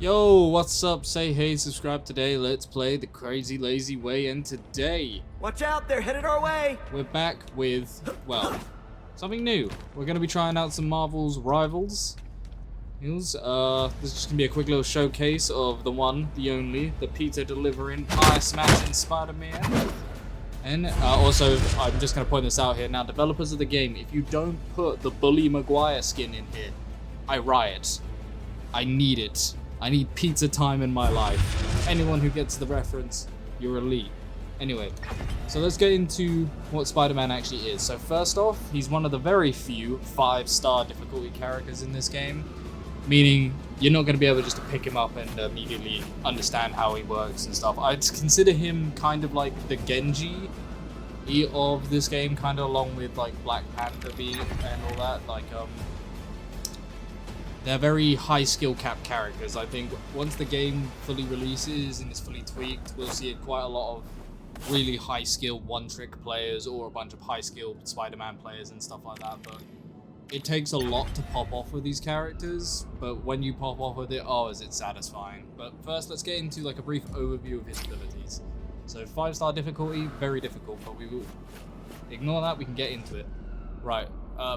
Yo, what's up? Say hey, subscribe today. Let's play the Crazy Lazy Way, and today Watch out, they're headed our way! we're back with, well, something new. We're gonna be trying out some Marvel's Rivals. This is just gonna be a quick little showcase of the one, the only, the pizza delivering, pie smashing Spider-Man. And also, I'm just gonna point this out here now, developers of the game, if you don't put the Bully Maguire skin in here, I riot. I need it. I need pizza time in my life. Anyone who gets the reference, you're elite. Anyway, so let's get into what Spider-Man actually is. So first off, he's one of the very few 5-star difficulty characters in this game, meaning you're not going to be able just to pick him up and immediately understand how he works and stuff. I'd consider him kind of like the Genji of this game, kind of along with like Black Panther and all that. They're very high skill cap characters. I think once the game fully releases and is fully tweaked, we'll see quite a lot of really high skill one-trick players or a bunch of high skill Spider-Man players and stuff like that. But it takes a lot to pop off with these characters, but when you pop off with it, oh, is it satisfying. But first, let's get into like a brief overview of his abilities. So 5-star difficulty, very difficult, but we will ignore that, we can get into it. Right.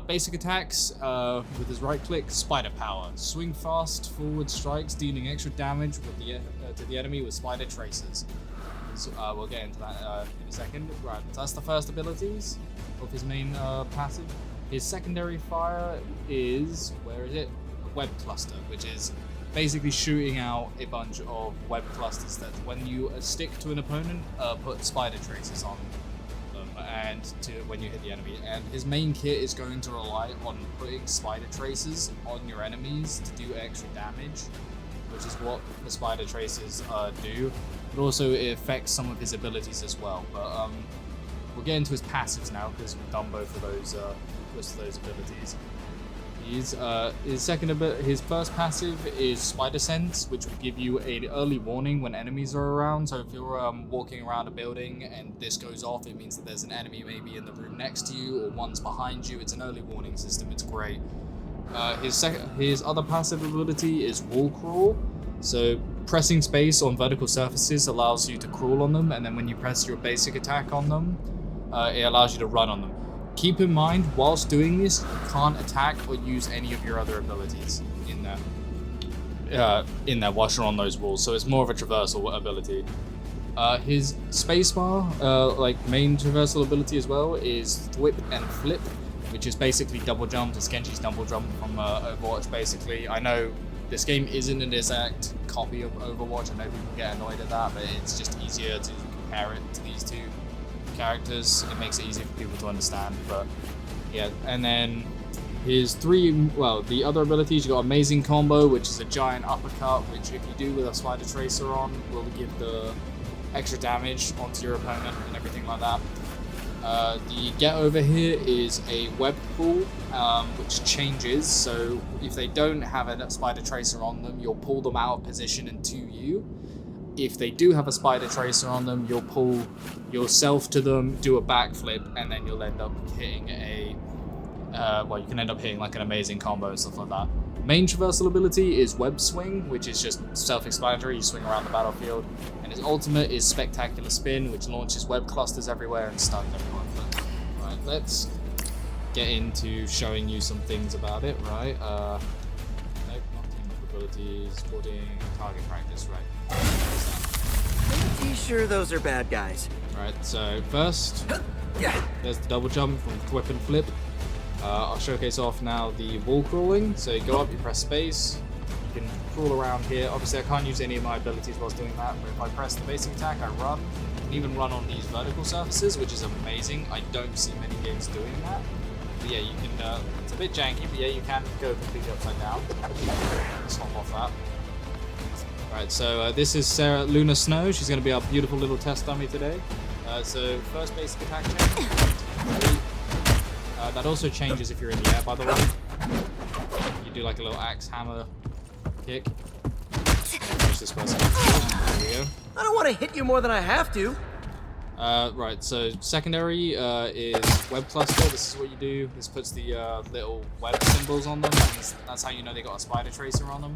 Basic attacks with his right click, spider power. Swing fast forward strikes, dealing extra damage with to the enemy with spider traces. So, we'll get into that in a second. Right, so that's the first abilities of his main passive. His secondary fire is, where is it? A web cluster, which is basically shooting out a bunch of web clusters that when you stick to an opponent, put spider traces on and to when you hit the enemy. And his main kit is going to rely on putting spider traces on your enemies to do extra damage, which is what the spider traces do. But also it affects some of his abilities as well. But we'll get into his passives now because we've done both of those abilities. His first passive is Spider Sense, which will give you an early warning when enemies are around. So if you're walking around a building and this goes off, it means that there's an enemy maybe in the room next to you or one's behind you. It's an early warning system. It's great. His other passive ability is Wall Crawl. So pressing space on vertical surfaces allows you to crawl on them, and then when you press your basic attack on them, it allows you to run on them. Keep in mind, whilst doing this, you can't attack or use any of your other abilities in there whilst you're on those walls, so it's more of a traversal ability. His spacebar, main traversal ability as well, is Thwip and Flip, which is basically double jump. It's Genji's double jump from Overwatch, basically. I know this game isn't an exact copy of Overwatch, I know people get annoyed at that, but it's just easier to compare it to these two characters. It makes it easier for people to understand. But yeah, and then his the other abilities, you got Amazing Combo, which is a giant uppercut, which if you do with a spider tracer on, will give the extra damage onto your opponent and everything like that. The Get Over Here is a web pull, which changes, so if they don't have a spider tracer on them, you'll pull them out of position and to you. If they do have a spider tracer on them, you'll pull yourself to them, do a backflip, and then you'll end up hitting you can end up hitting like an amazing combo and stuff like that. Main traversal ability is Web Swing, which is just self-explanatory, you swing around the battlefield. And his ultimate is Spectacular Spin, which launches web clusters everywhere and stuns everyone. But, right, let's get into showing you some things about it, right? Nope, not team up abilities, sporting, target practice, right. Pretty sure those are bad guys. Right, so first, there's the double jump from Thwip and Flip. I'll showcase off now the wall crawling. So you go up, you press space, you can crawl around here. Obviously I can't use any of my abilities whilst doing that, but if I press the basic attack, I run. I can even run on these vertical surfaces, which is amazing. I don't see many games doing that. But yeah, you can, it's a bit janky, but yeah, you can go completely upside down. Let's hop off that. Right, so this is Sarah Luna Snow. She's going to be our beautiful little test dummy today. So first basic attack check. That also changes if you're in the air, by the way. You do like a little axe hammer kick. Push this person. There we go. I don't want to hit you more than I have to. Right, so secondary is web cluster. This is what you do. This puts the little web symbols on them. That's how you know they got a spider tracer on them.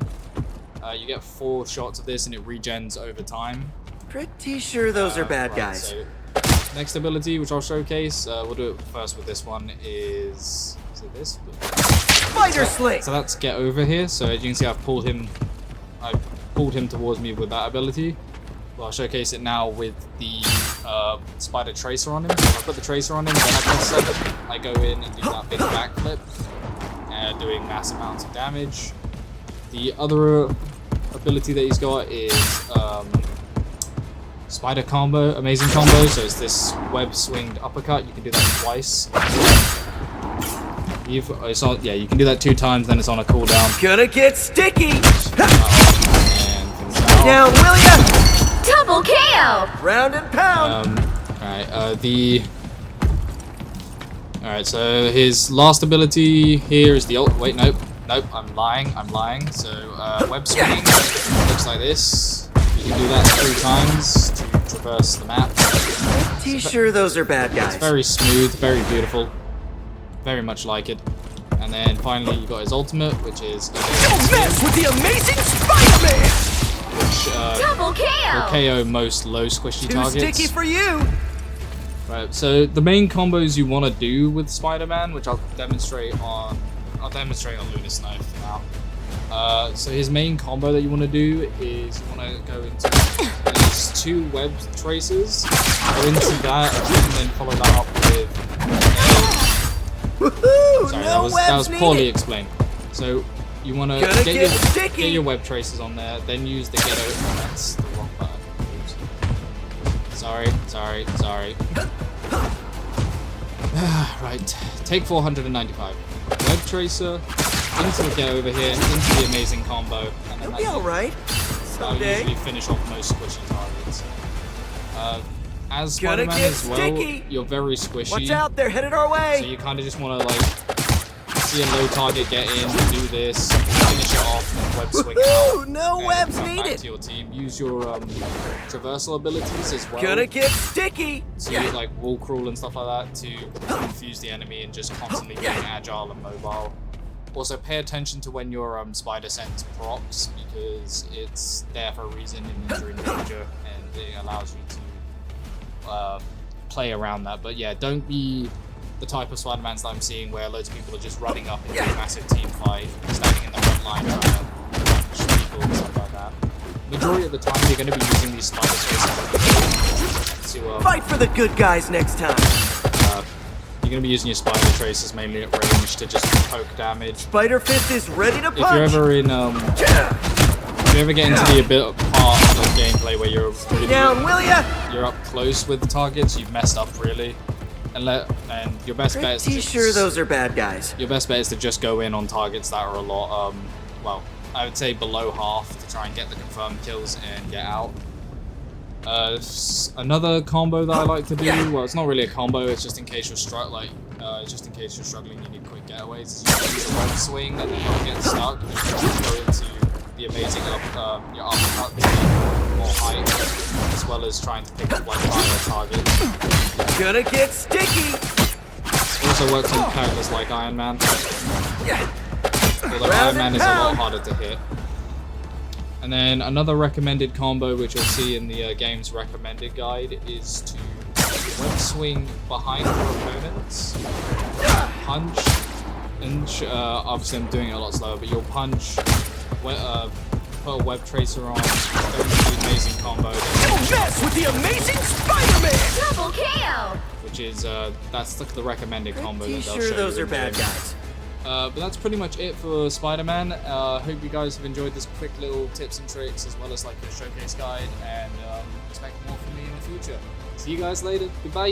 You get 4 shots of this and it regens over time. Pretty sure those are bad Right, guys. so next ability, which I'll showcase, we'll do it first with this one, is it this? Spider Sling! So that's get over here. So as you can see, I've pulled him towards me with that ability. Well, I'll showcase it now with the Spider Tracer on him. So if I put the Tracer on him, then I press 7, I go in and do that big backflip, doing mass amounts of damage. The other ability that he's got is Spider Combo, Amazing Combo. So it's this web swinged uppercut. You can do that twice. You can do that 2 times, then it's on a cooldown. Gonna get sticky! And Down, will ya? Double KO! Round and pound! Alright, so his last ability here is the ult. Wait, nope, I'm lying. So, web swinging looks like this. You can do that 3 times to traverse the map. Pretty sure those are bad guys. It's very smooth, very beautiful. Very much like it. And then finally, you got his ultimate, which is Don't mess with the Amazing Spider-Man! which Double will KO! KO most low squishy Too targets. sticky for you! Right, so the main combos you want to do with Spider-Man, which I'll demonstrate on Lunas Knife now. So his main combo that you want to do is you want to go into these 2 web tracers, go into that, and then follow that up with Woohoo! sorry, No that was webs poorly needed. explained. So you want to Gonna get get sticky. your web tracers on there, then use the ghetto. That's the wrong button. Oops. Sorry. Right, take 495. Web tracer into the get over here, into the amazing combo, and then It'll be alright. that'll Someday. usually finish off most squishy targets. As Gonna Spider-Man get as well, sticky. you're very squishy. Watch out, they're headed our So way! you kind of just want to like see a low target get in, do this, finish it off, web swing Woohoo! out, No and webs come back needed! to your team. Use your traversal abilities as well. Gonna get sticky! So you like wall crawl and stuff like that to confuse the enemy and just constantly being agile and mobile. Also, pay attention to when your Spider Sense procs, because it's there for a reason in Ninja and Ninja, and it allows you to play around that. But yeah, don't be the type of Spider-Mans that I'm seeing where loads of people are just running up into a massive team fight, standing in the front line trying to punch people and stuff like that. Majority of the time, you're going to be using these Spider Tracers to Fight for the good guys next time! you're going to be using your Spider Tracers mainly at range to just poke damage. Spider Fist is ready to If you're punch! ever in, if you ever get into the part of the gameplay where you're Stay down, will ya? you're up close with the targets, you've messed up really, and your best bet is to Pretty just, sure those are bad guys. your best bet is to just go in on targets that are a lot, well, I would say below half to try and get the confirmed kills and get out. Another combo that I like to do, well, it's not really a combo, it's just in case you're struggling, you need quick getaways. Is you can use a web swing and then you get stuck, you can just go into the amazing your uppercut to get more height, as well as trying to pick up like higher targets. Gonna get sticky! It also works on characters like Iron Man, although Iron Round Man and is a lot pound. harder to hit. And then another recommended combo, which you'll see in the game's recommended guide, is to web swing behind your opponents, punch, and obviously I'm doing it a lot slower, but you'll punch, put a web tracer on, go into the amazing combo, Don't mess with the Amazing Spider-Man! Double KO! which is that's the recommended combo Pretty that they'll sure show those you are in the bad game. guys. But that's pretty much it for Spider-Man. Hope you guys have enjoyed this quick little tips and tricks, as well as like a showcase guide, and expect more from me in the future. See you guys later. Goodbye.